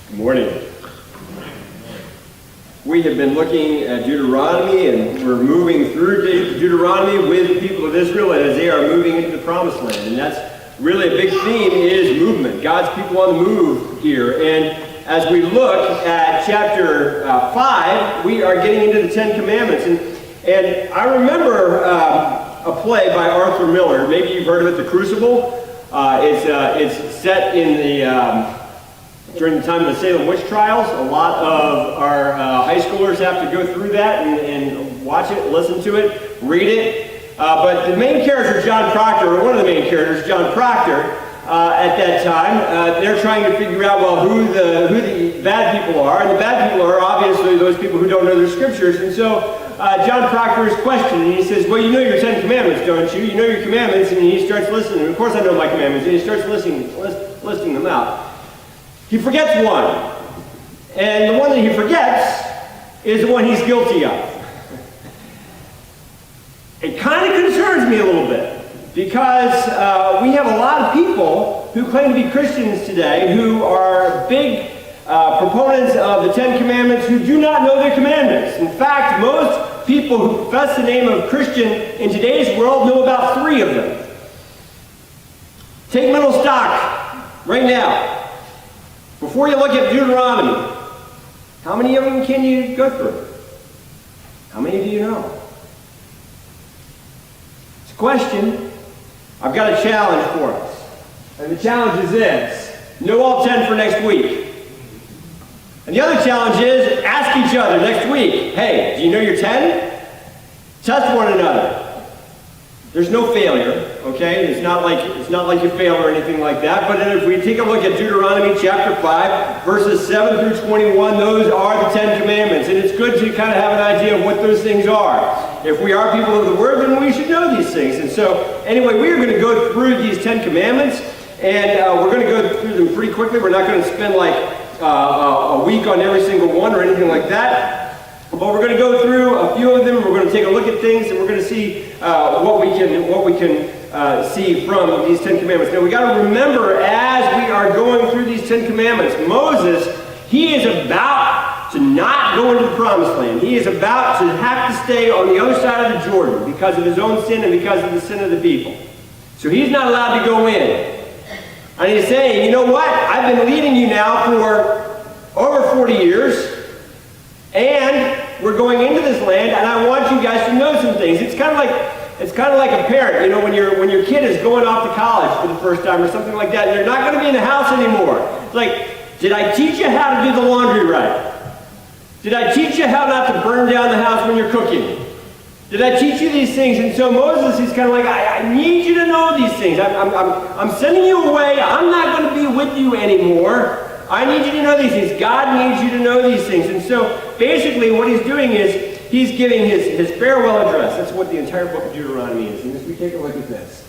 Good morning. We have been looking at Deuteronomy, and we're moving through Deuteronomy with the people of Israel as they are moving into the Promised Land. And that's really a big theme, is movement. God's people on the move here. And as we look at chapter 5, we are getting into the Ten Commandments. And I remember a play by Arthur Miller. Maybe you've heard of it, The Crucible. It's set in the during the time of the Salem witch trials. A lot of our high schoolers have to go through that and watch it, listen to it, read it. But the main character, John Proctor, or one of the main characters, John Proctor, at that time, they're trying to figure out, well, who the bad people are. And the bad people are obviously those people who don't know their scriptures. And so John Proctor is questioned, and he says, well, you know your 10 commandments, don't you? You know your commandments. And he starts listening. Of course I know my commandments. And he starts listing them out. He forgets one. And the one that he forgets is the one he's guilty of. It kind of concerns me a little bit, because we have a lot of people who claim to be Christians today who are big proponents of the Ten Commandments who do not know their commandments. In fact, most people who profess the name of Christian in today's world know about 3 of them. Take mental stock right now. Before you look at Deuteronomy, how many of them can you go through? How many do you know? It's a question. I've got a challenge for us. And the challenge is this: know all 10 for next week. And the other challenge is ask each other next week, hey, do you know your 10? Test one another. There's no failure, okay? It's not like you fail or anything like that. But then if we take a look at Deuteronomy chapter 5, verses 7 through 21, those are the 10 commandments. And it's good to kind of have an idea of what those things are. If we are people of the Word, then we should know these things. And so, anyway, we are going to go through these 10 commandments, and we're going to go through them pretty quickly. We're not going to spend like a week on every single one or anything like that. But we're going to go through a few of them. We're going to take a look at things, and we're going to see what we can see from these 10 commandments. Now, we got to remember, as we are going through these 10 commandments, Moses, he is about to not go into the Promised Land. He is about to have to stay on the other side of the Jordan because of his own sin and because of the sin of the people. So he's not allowed to go in. And he's saying, you know what? I've been leading you now for over 40 years. And we're going into this land, and I want you guys to know some things. It's kind of like a parent, you know, when your kid is going off to college for the first time or something like that, and they're not going to be in the house anymore. It's like, did I teach you how to do the laundry right? Did I teach you how not to burn down the house when you're cooking? Did I teach you these things? And so Moses is kind of like, I need you to know these things. I'm sending you away. I'm not going to be with you anymore. I need you to know these things. God needs you to know these things. And so basically what he's doing is he's giving his farewell address. That's what the entire book of Deuteronomy is. And as we take a look at this,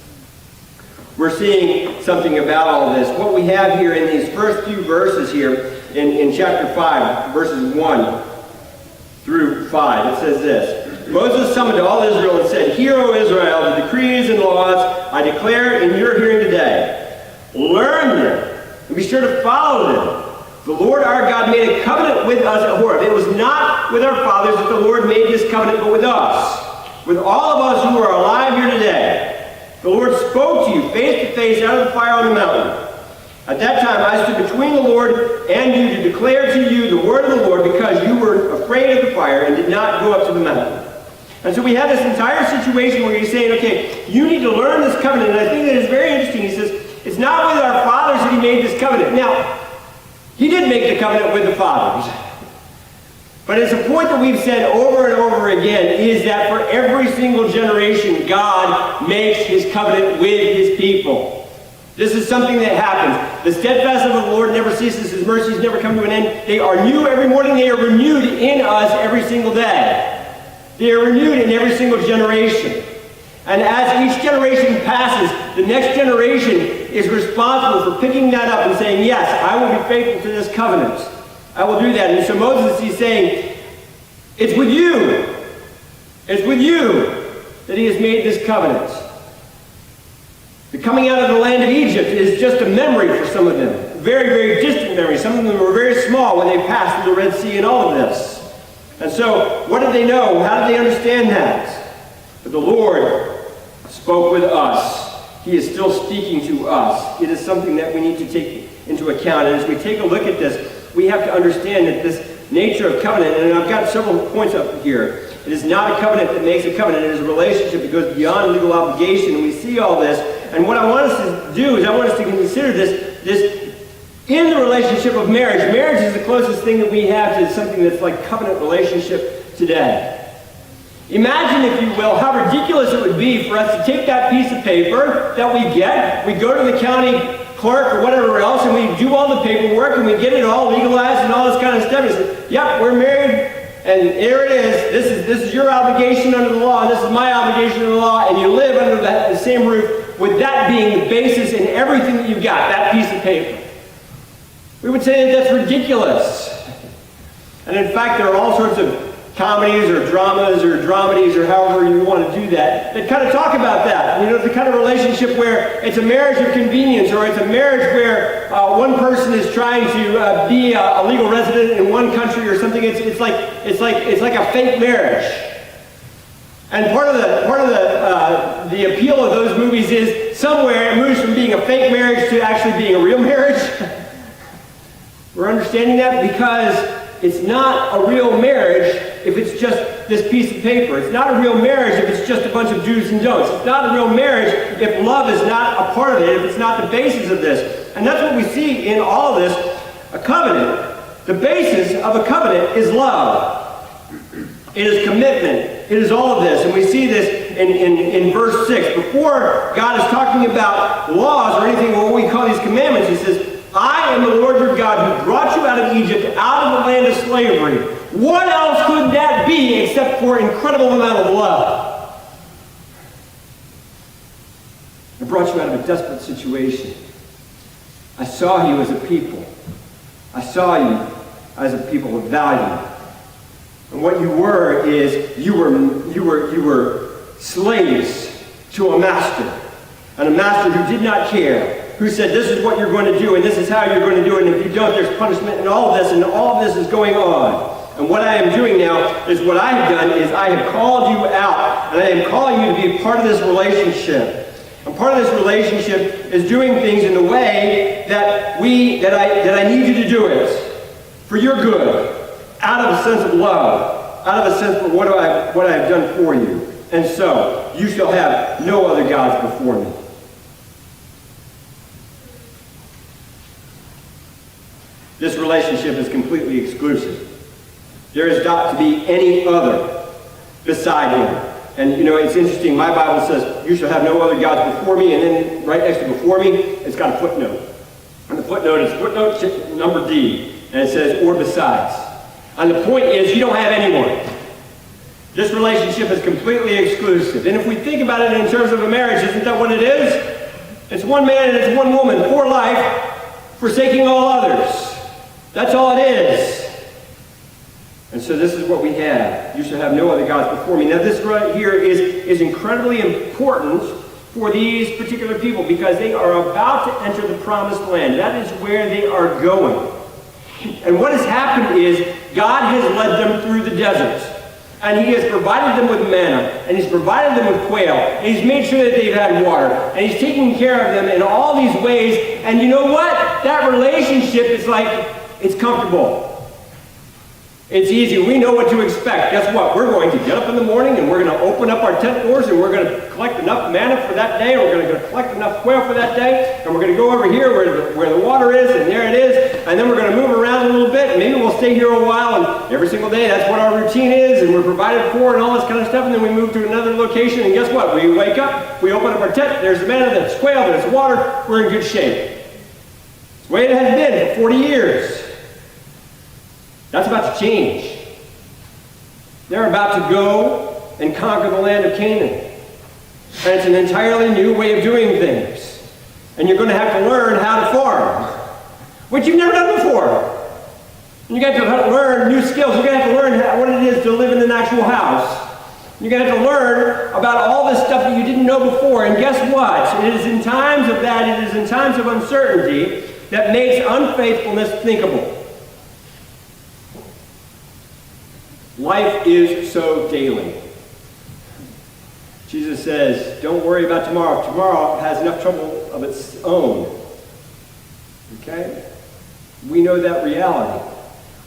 we're seeing something about all this. What we have here in these first few verses here in chapter 5, verses 1 through 5, it says this: Moses summoned all Israel and said, "Hear, O Israel, the decrees and laws I declare in your hearing today. Learn them and be sure to follow them. The Lord our God made a covenant with us at Horeb. It was not with our fathers that the Lord made this covenant, but with us, with all of us who are alive here today. The Lord spoke to you face to face out of the fire on the mountain. At that time I stood between the Lord and you to declare to you the word of the Lord, because you were afraid of the fire and did not go up to the mountain." And so we have this entire situation where he's saying, okay, you need to learn this covenant. And I think that it's very interesting. He says, it's not with our fathers that he made this covenant. Now, he did make the covenant with the fathers. But it's a point that we've said over and over again, is that for every single generation, God makes his covenant with his people. This is something that happens. The steadfastness of the Lord never ceases. His mercies never come to an end. They are new every morning. They are renewed in us every single day. They are renewed in every single generation. And as each generation passes, the next generation is responsible for picking that up and saying, yes, I will be faithful to this covenant. I will do that. And so Moses, he's saying, it's with you. It's with you that he has made this covenant. The coming out of the land of Egypt is just a memory for some of them. very, very distant memories. Some of them were very small when they passed through the Red Sea and all of this. And so, what did they know? How did they understand that? But the Lord spoke with us. He is still speaking to us. It is something that we need to take into account. And as we take a look at this, we have to understand that this nature of covenant, and I've got several points up here. It is not a covenant that makes a covenant. It is a relationship that goes beyond legal obligation. And we see all this. And what I want us to do is I want us to consider this in the relationship of marriage. Marriage is the closest thing that we have to something that's like covenant relationship today. Imagine, if you will, how ridiculous it would be for us to take that piece of paper that we get, we go to the county clerk or whatever else, and we do all the paperwork, and we get it all legalized and all this kind of stuff. And say, yep, we're married, and here it is. This is your obligation under the law, and this is my obligation under the law, and you live under the same roof, with that being the basis in everything that you've got, that piece of paper. We would say that that's ridiculous. And in fact, there are all sorts of comedies or dramas or dramedies or however you want to do that kind of talk about that. You know, the kind of relationship where it's a marriage of convenience, or it's a marriage where one person is trying to be a legal resident in one country or something. It's like a fake marriage. And part of the appeal of those movies is somewhere it moves from being a fake marriage to actually being a real marriage. We're understanding that because it's not a real marriage if it's just this piece of paper. It's not a real marriage if it's just a bunch of do's and don'ts. It's not a real marriage if love is not a part of it, if it's not the basis of this. And that's what we see in all of this. A covenant, the basis of a covenant is love. It is commitment. It is all of this. And we see this in verse 6. Before God is talking about laws or anything, what we call these commandments, he says, I am the Lord your God who brought you out of Egypt, out of the land of slavery. What else could that be except for an incredible amount of love? I brought you out of a desperate situation. I saw you as a people. I saw you as a people of value. And what you were is you were slaves to a master. And a master who did not care, who said, this is what you're going to do, and this is how you're going to do it, and if you don't, there's punishment, and all of this, is going on. And what I am doing now is what I have done is I have called you out, and I am calling you to be a part of this relationship. And part of this relationship is doing things in the way that I need you to do it for your good, out of a sense of love, out of a sense of what I have done for you. And so, you shall have no other gods before me. This relationship is completely exclusive. There is not to be any other beside him. And you know, it's interesting, my Bible says, you shall have no other gods before me, and then right next to before me, it's got a footnote. And the footnote is footnote number D, and it says, or besides. And the point is, you don't have anyone. This relationship is completely exclusive. And if we think about it in terms of a marriage, isn't that what it is? It's one man and it's one woman for life, forsaking all others. That's all it is. And so this is what we have. You shall have no other gods before me. Now this right here is incredibly important for these particular people because they are about to enter the promised land. That is where they are going. And what has happened is God has led them through the desert. And he has provided them with manna. And he's provided them with quail. And he's made sure that they've had water. And he's taking care of them in all these ways. And you know what? That relationship is like, it's comfortable. It's easy. We know what to expect. Guess what? We're going to get up in the morning and we're going to open up our tent doors and we're going to collect enough manna for that day. We're going to collect enough quail for that day. And we're going to go over here where the water is, and there it is. And then we're going to move around a little bit. And maybe we'll stay here a while. And every single day, that's what our routine is. And we're provided for and all this kind of stuff. And then we move to another location. And guess what? We wake up. We open up our tent. There's manna. There's quail. There's water. We're in good shape. It's the way it has been for 40 years. That's about to change. They're about to go and conquer the land of Canaan. And it's an entirely new way of doing things. And you're going to have to learn how to farm, which you've never done before. And you're going to have to learn new skills. You're going to have to learn what it is to live in an actual house. You're going to have to learn about all this stuff that you didn't know before. And guess what? It is in times of that, it is in times of uncertainty that makes unfaithfulness thinkable. Life is so daily. Jesus says, don't worry about tomorrow. Tomorrow has enough trouble of its own. Okay? We know that reality.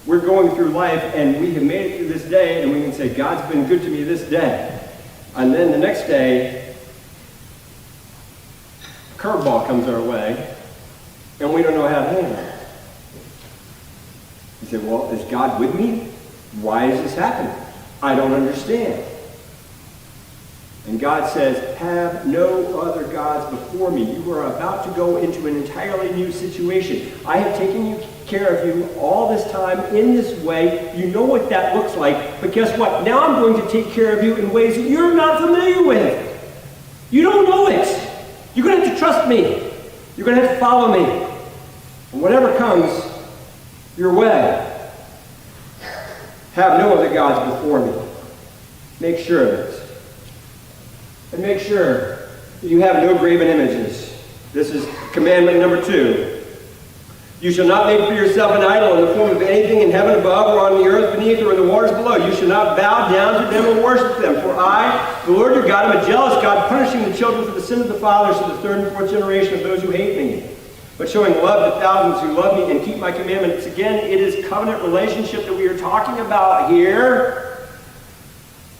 We're going through life and we have made it through this day and we can say, God's been good to me this day. And then the next day, a curveball comes our way and we don't know how to handle it. You say, well, is God with me? Why is this happening? I don't understand. And God says, have no other gods before me. You are about to go into an entirely new situation. I have taken care of you all this time in this way. You know what that looks like. But guess what? Now I'm going to take care of you in ways that you're not familiar with. You don't know it. You're going to have to trust me. You're going to have to follow me. And whatever comes your way, have no other gods before me. Make sure of it. And make sure that you have no graven images. This is commandment number 2. You shall not make for yourself an idol in the form of anything in heaven above or on the earth beneath or in the waters below. You shall not bow down to them or worship them. For I, the Lord your God, am a jealous God, punishing the children for the sin of the fathers to the 3rd and 4th generation of those who hate me, but showing love to thousands who love me and keep my commandments. Again, it is covenant relationship that we are talking about here.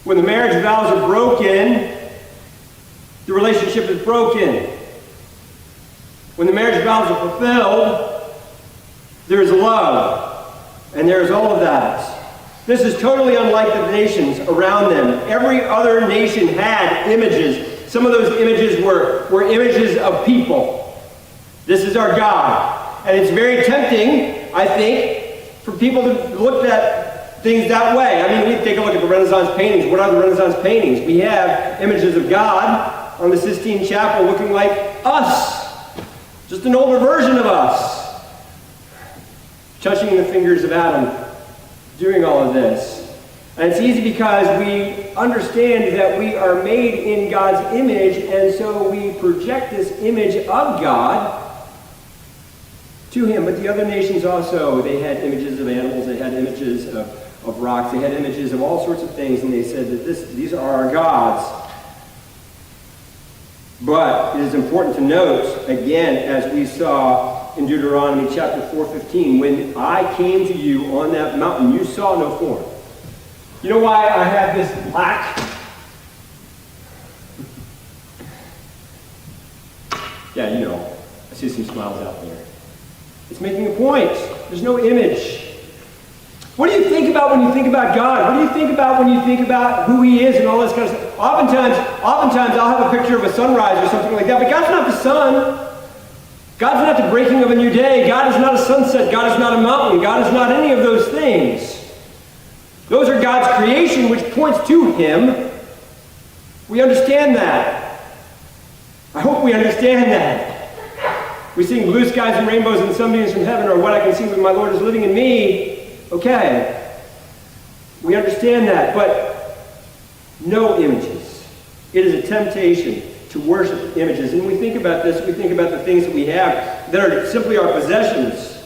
When the marriage vows are broken, the relationship is broken. When the marriage vows are fulfilled, there is love, and there is all of that. This is totally unlike the nations around them. Every other nation had images. Some of those images were images of people. This is our God. And it's very tempting, I think, for people to look at things that way. I mean, we take a look at the Renaissance paintings. What are the Renaissance paintings? We have images of God on the Sistine Chapel looking like us. Just an older version of us. Touching the fingers of Adam, doing all of this. And it's easy because we understand that we are made in God's image, and so we project this image of God to him. But the other nations also, they had images of animals, they had images of rocks, they had images of all sorts of things, and they said that these are our gods. But it is important to note, again, as we saw in Deuteronomy chapter 4:15, when I came to you on that mountain, you saw no form. You know why I have this plaque? Yeah, you know. I see some smiles out there. It's making a point. There's no image. What do you think about when you think about God? What do you think about when you think about who he is and all this kind of stuff? Oftentimes I'll have a picture of a sunrise or something like that, but God's not the sun. God's not the breaking of a new day. God is not a sunset. God is not a mountain. God is not any of those things. Those are God's creation, which points to him. We understand that. I hope we understand that. We sing blue skies and rainbows and sunbeams from heaven, or what I can see when my Lord is living in me. Okay, we understand that, but no images. It is a temptation to worship images. And when we think about this, we think about the things that we have that are simply our possessions.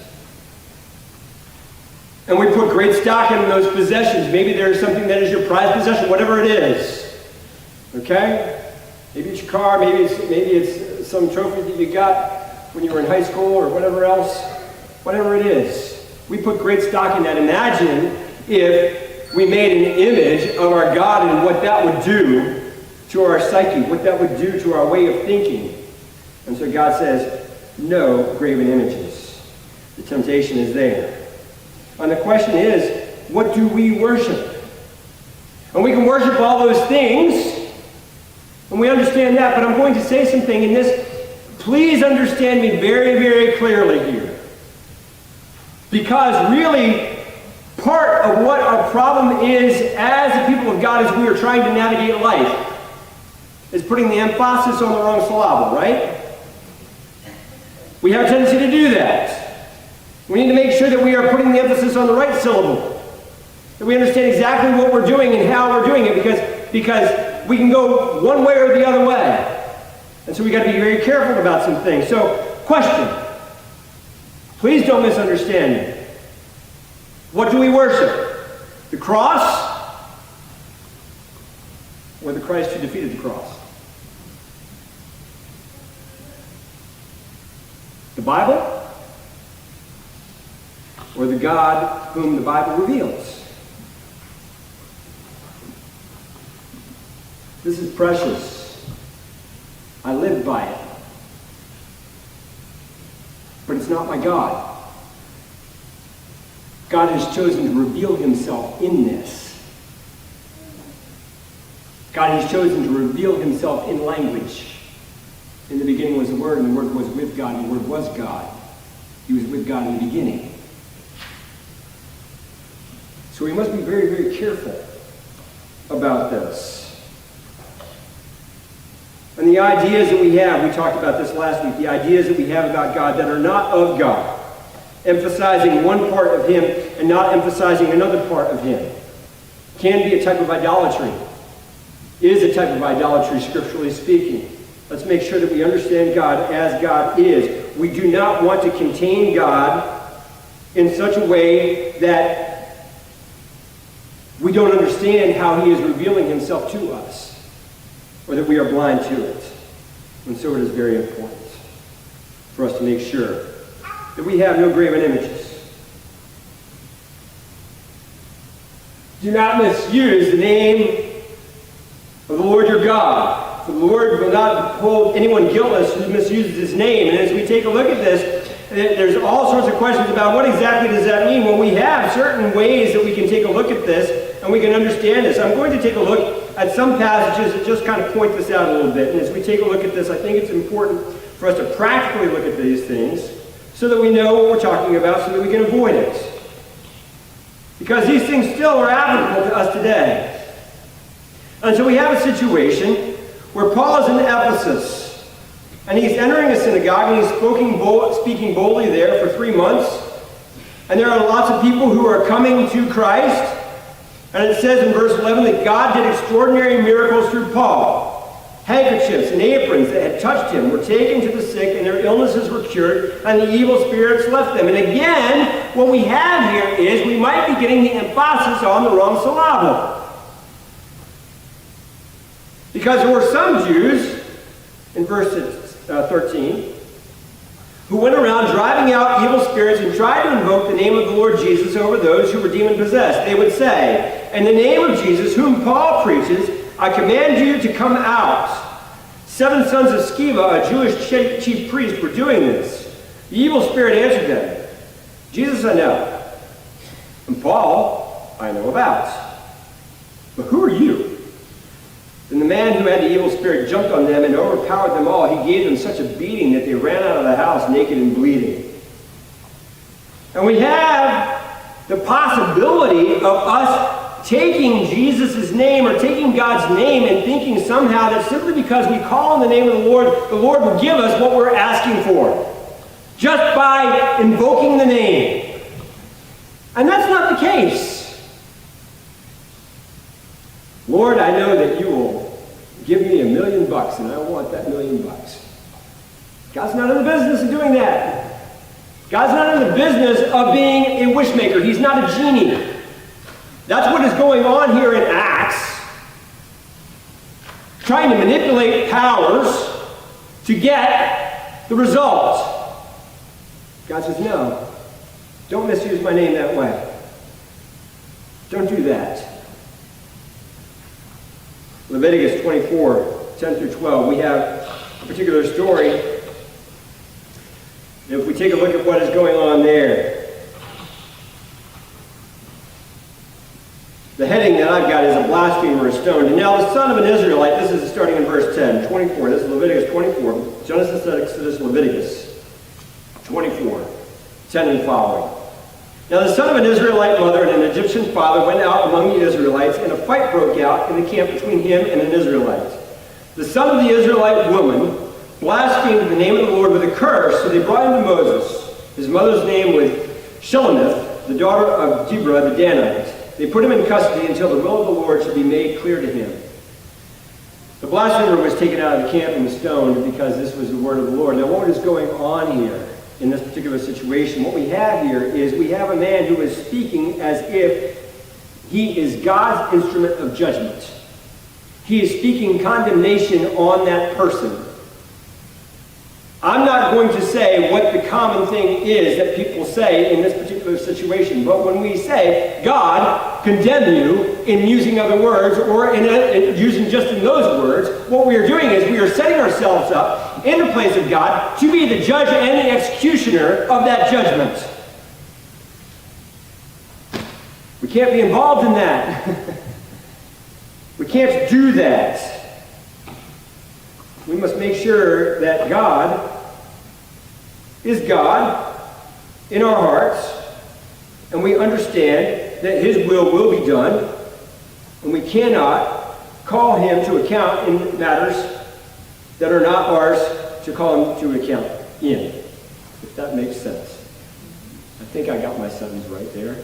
And we put great stock in those possessions. Maybe there is something that is your prized possession, whatever it is. Okay? Maybe it's your car, maybe it's some trophy that you got when you were in high school or whatever else. Whatever it is. We put great stock in that. Imagine if we made an image of our God and what that would do to our psyche, what that would do to our way of thinking. And so God says, no graven images. The temptation is there. And the question is, what do we worship? And we can worship all those things, and we understand that, but I'm going to say something in this. Please understand me very, very clearly here. Because really, part of what our problem is as the people of God as we are trying to navigate life is putting the emphasis on the wrong syllable, right? We have a tendency to do that. We need to make sure that we are putting the emphasis on the right syllable. That we understand exactly what we're doing and how we're doing it, because we can go one way or the other way. And so we got to be very careful about some things. So, question. Please don't misunderstand me. What do we worship? The cross or the Christ who defeated the cross? The Bible or the God whom the Bible reveals? This is precious. I live by it. But it's not my God. God has chosen to reveal himself in this. God has chosen to reveal himself in language. In the beginning was the Word, and the Word was with God, and the Word was God. He was with God in the beginning. So we must be very, very careful about this. And the ideas that we have, we talked about this last week, the ideas that we have about God that are not of God, emphasizing one part of him and not emphasizing another part of him, can be a type of idolatry. It is a type of idolatry, scripturally speaking. Let's make sure that we understand God as God is. We do not want to contain God in such a way that we don't understand how he is revealing himself to us, or that we are blind to it. And so it is very important for us to make sure that we have no graven images. Do not misuse the name of the Lord your God, for the Lord will not hold anyone guiltless who misuses his name. And as we take a look at this, there's all sorts of questions about what exactly does that mean. Well, we have certain ways that we can take a look at this and we can understand this. I'm going to take a look at some passages that just kind of point this out a little bit. And as we take a look at this, I think it's important for us to practically look at these things so that we know what we're talking about, so that we can avoid it. Because these things still are applicable to us today. And so we have a situation where Paul is in Ephesus, and he's entering a synagogue, and he's speaking boldly there for 3 months. And there are lots of people who are coming to Christ. And it says in verse 11 that God did extraordinary miracles through Paul. Handkerchiefs and aprons that had touched him were taken to the sick, and their illnesses were cured, and the evil spirits left them. And again, what we have here is we might be getting the emphasis on the wrong syllable. Because there were some Jews, in verse 13, who went around driving out evil spirits and tried to invoke the name of the Lord Jesus over those who were demon-possessed. They would say, "In the name of Jesus, whom Paul preaches, I command you to come out." 7 sons of Sceva, a Jewish chief priest, were doing this. The evil spirit answered them, "Jesus I know, and Paul I know about. But who are you?" Then the man who had the evil spirit jumped on them and overpowered them all. He gave them such a beating that they ran out of the house naked and bleeding. And we have the possibility of us taking Jesus' name or taking God's name and thinking somehow that simply because we call on the name of the Lord will give us what we're asking for. Just by invoking the name. And that's not the case. Lord, I know that you will give me $1 million and I want that $1 million. God's not in the business of doing that. God's not in the business of being a wish maker. He's not a genie. That's what is going on here in Acts. Trying to manipulate powers to get the result. God says, no, don't misuse my name that way. Don't do that. Leviticus 24, 10 through 12, we have a particular story. If we take a look at what is going on there, the heading that I've got is a blasphemer is stoned. And now the son of an Israelite, this is starting in verse 10, 24, this is Leviticus 24, Genesis, Exodus, Leviticus 24, 10 and following. Now the son of an Israelite mother and an Egyptian father went out among the Israelites, and a fight broke out in the camp between him and an Israelite. The son of the Israelite woman blasphemed the name of the Lord with a curse, so they brought him to Moses. His mother's name was Shelemith, the daughter of Deborah the Danite. They put him in custody until the will of the Lord should be made clear to him. The blasphemer was taken out of the camp and was stoned because this was the word of the Lord. Now what is going on here in this particular situation. What we have here is we have a man who is speaking as if he is God's instrument of judgment. He is speaking condemnation on that person. I'm not going to say what the common thing is that people say in this particular situation, but when we say, God condemn you, in using other words, or in using just in those words, what we are doing is we are setting ourselves up in the place of God to be the judge and the executioner of that judgment. We can't be involved in that. We can't do that. We must make sure that God is God in our hearts, and we understand that His will be done, and we cannot call Him to account in matters that are not ours to call Him to account in, if that makes sense. I think I got my sentence right there.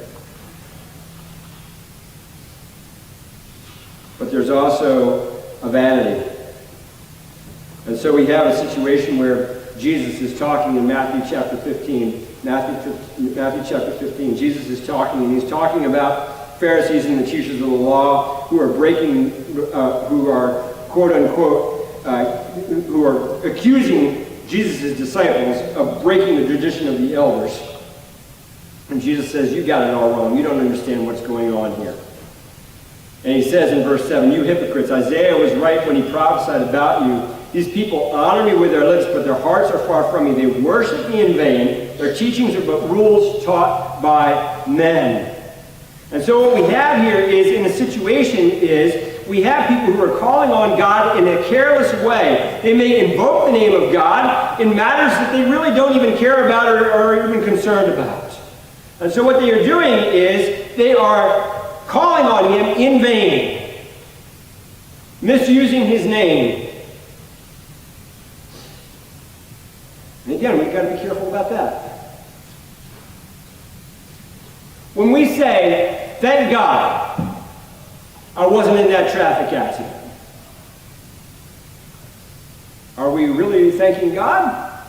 But there's also a vanity. And so we have a situation where Jesus is talking in Matthew chapter 15. Matthew chapter 15. Jesus is talking, and He's talking about Pharisees and the teachers of the law who are breaking, who are quote unquote, who are accusing Jesus' disciples of breaking the tradition of the elders. And Jesus says, you got it all wrong. You don't understand what's going on here. And He says in verse 7, you hypocrites, Isaiah was right when he prophesied about you. These people honor me with their lips, but their hearts are far from me. They worship me in vain. Their teachings are but rules taught by men. And so what we have here is, in a situation is, we have people who are calling on God in a careless way. They may invoke the name of God in matters that they really don't even care about or are even concerned about. And so what they are doing is, they are calling on Him in vain, misusing His name. And again, we've got to be careful about that. When we say, thank God I wasn't in that traffic accident, are we really thanking God?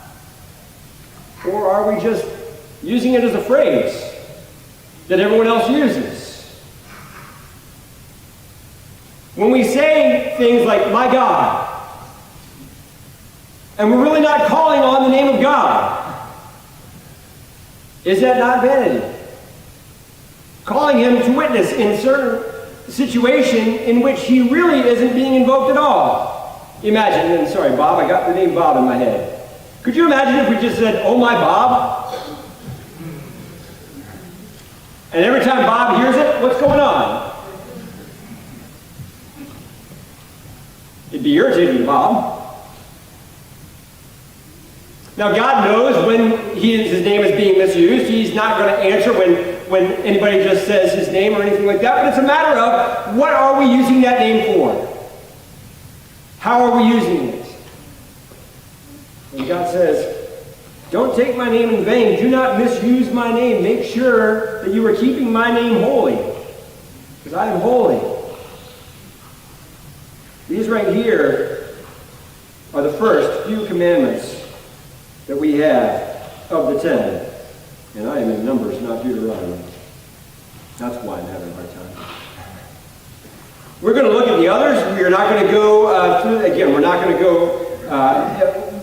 Or are we just using it as a phrase that everyone else uses? When we say things like, my God, and we're really not calling on the name of God, is that not vanity? Calling Him to witness in a certain situation in which He really isn't being invoked at all. Imagine, and sorry, Bob, I got the name Bob in my head. Could you imagine if we just said, oh my Bob? And every time Bob hears it, what's going on? It'd be irritating to Bob. Now, God knows when His name is being misused. He's not going to answer when anybody just says His name or anything like that. But it's a matter of, what are we using that name for? How are we using it? And God says, don't take my name in vain. Do not misuse my name. Make sure that you are keeping my name holy, because I am holy. These right here are the first few commandments that we have of the 10. And I am in Numbers, not Deuteronomy. That's why I'm having a hard time. We're going to look at the others. We are not going to go through, again, we're not going to go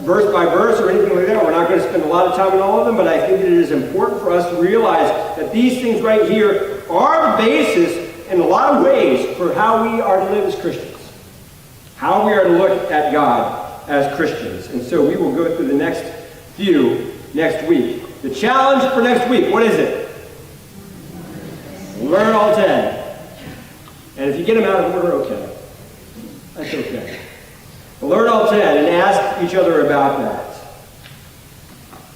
verse by verse or anything like that. We're not going to spend a lot of time on all of them, but I think that it is important for us to realize that these things right here are the basis in a lot of ways for how we are to live as Christians. How we are to look at God as Christians. And so we will go through the next few next week. The challenge for next week, what is it? Learn all 10. And if you get them out of order, okay. That's okay. Learn all 10 and ask each other about that.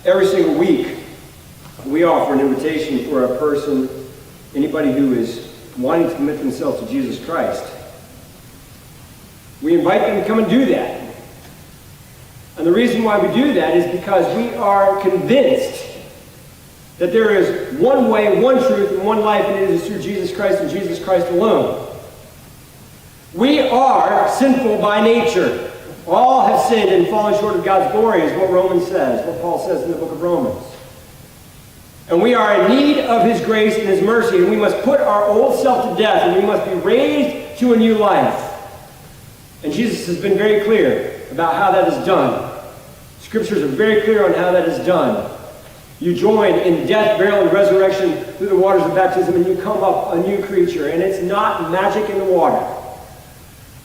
Every single week, we offer an invitation for a person, anybody who is wanting to commit themselves to Jesus Christ. We invite them to come and do that. And the reason why we do that is because we are convinced that there is one way, one truth, and one life, and it is through Jesus Christ and Jesus Christ alone. We are sinful by nature. All have sinned and fallen short of God's glory is what Romans says, what Paul says in the book of Romans. And we are in need of his grace and his mercy, and we must put our old self to death, and we must be raised to a new life. And Jesus has been very clear about how that is done. Scriptures are very clear on how that is done. You join in death, burial, and resurrection through the waters of baptism, and you come up a new creature. And it's not magic in the water,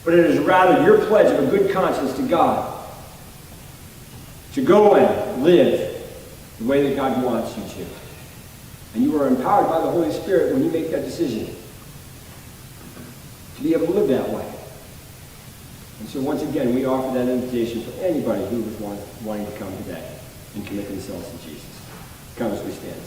but it is rather your pledge of a good conscience to God to go and live the way that God wants you to. And you are empowered by the Holy Spirit when you make that decision to be able to live that way. And so once again, we offer that invitation for anybody who was wanting to come today and commit themselves to Jesus. Come as we stand.